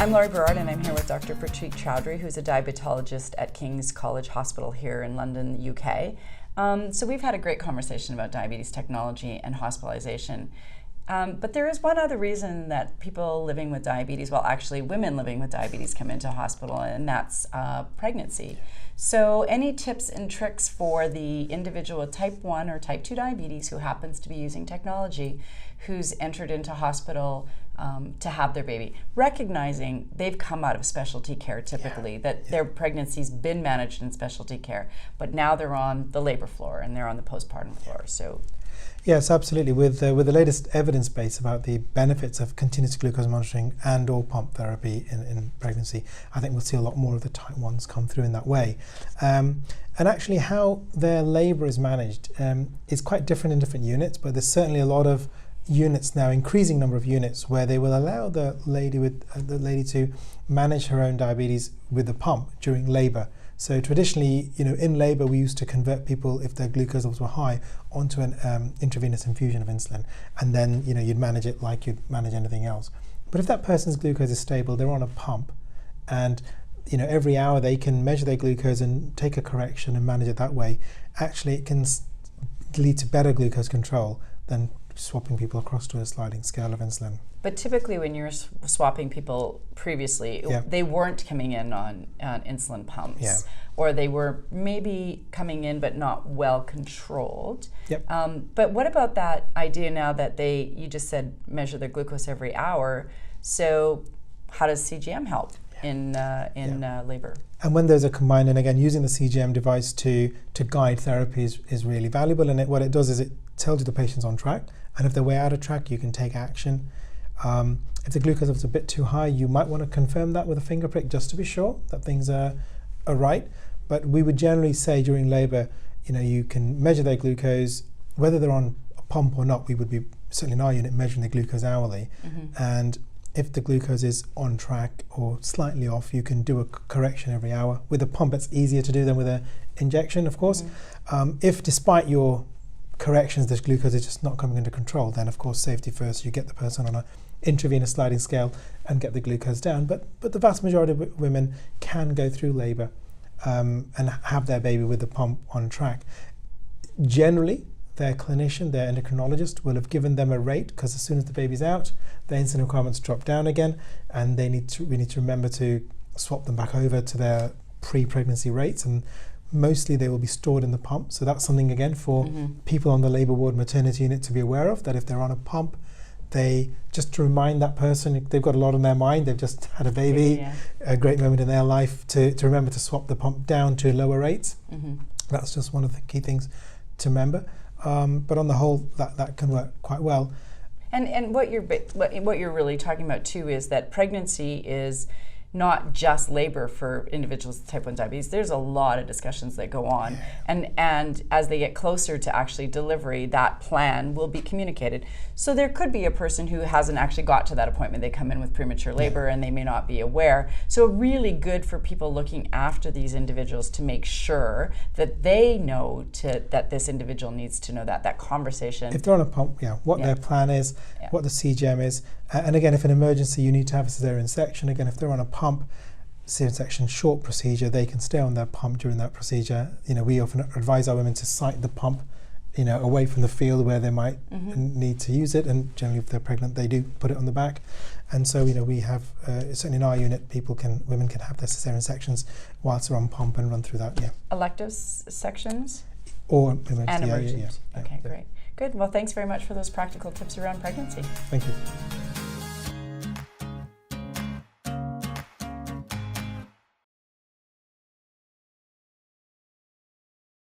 I'm Lori Berard, and I'm here with Dr. Pratik Choudhary, who's a diabetologist at King's College Hospital here in London, UK. So we've had a great conversation about diabetes technology and hospitalization. But there is one other reason that people living with diabetes, well, actually women living with diabetes, come into hospital, and that's pregnancy. So any tips and tricks for the individual with type 1 or type 2 diabetes who happens to be using technology, who's entered into hospital to have their baby, recognizing they've come out of specialty care typically, that their pregnancy's been managed in specialty care, but now they're on the labor floor and they're on the postpartum floor. So. Yes, absolutely. With the latest evidence base about the benefits of continuous glucose monitoring and or pump therapy in pregnancy, I think we'll see a lot more of the type 1s come through in that way. And actually how their labour is managed is quite different in different units, but there's certainly a lot of units now, increasing number of units, where they will allow the lady to manage her own diabetes with the pump during labour. So traditionally, in labour, we used to convert people, if their glucose levels were high, onto an intravenous infusion of insulin, and then you'd manage it like you'd manage anything else. But if that person's glucose is stable, they're on a pump, and every hour they can measure their glucose and take a correction and manage it that way. Actually, it can lead to better glucose control than swapping people across to a sliding scale of insulin. But typically when you're swapping people previously, they weren't coming in on insulin pumps, or they were maybe coming in but not well controlled. But what about that idea now that you just said measure their glucose every hour, so how does CGM help in labor? And when there's a combined, and again, using the CGM device to guide therapy is really valuable, and what it does is it tells you the patient's on track, and if they're way out of track, you can take action. If the glucose is a bit too high, you might want to confirm that with a finger prick just to be sure that things are right. But we would generally say during labour, you can measure their glucose, whether they're on a pump or not. We would be certainly in our unit measuring the glucose hourly, and if the glucose is on track or slightly off, you can do a correction every hour. With a pump, it's easier to do than with an injection, of course. If despite your corrections, the glucose is just not coming under control, then of course safety first. You get the person on a intravenous sliding scale and get the glucose down. But the vast majority of women can go through labour and have their baby with the pump on track. Generally, their clinician, their endocrinologist, will have given them a rate, because as soon as the baby's out, their insulin requirements drop down again, and we need to remember to swap them back over to their pre-pregnancy rates, and mostly they will be stored in the pump. So that's something again for people on the labour ward maternity unit to be aware of, that if they're on a pump, they just to remind that person, they've got a lot on their mind, they've just had a baby, a great moment in their life, to remember to swap the pump down to lower rates. That's just one of the key things to remember. But on the whole, that can work quite well. And what you're really talking about too is that pregnancy is not just labor for individuals with type 1 diabetes. There's a lot of discussions that go on, and as they get closer to actually delivery, that plan will be communicated. So there could be a person who hasn't actually got to that appointment. They come in with premature labor and they may not be aware. So really good for people looking after these individuals to make sure that they know that this individual needs to know that conversation. If they're on a pump, what their plan is, what the CGM is. And again, if an emergency, you need to have a cesarean section. Again, if they're on a pump, cesarean section, short procedure, they can stay on their pump during that procedure. We often advise our women to site the pump, away from the field where they might need to use it. And generally, if they're pregnant, they do put it on the back. And so, we have certainly in our unit, women can have their cesarean sections whilst they're on pump and run through that. Elective sections or emergency. And emergency. Okay, great. Good. Well, thanks very much for those practical tips around pregnancy. Thank you.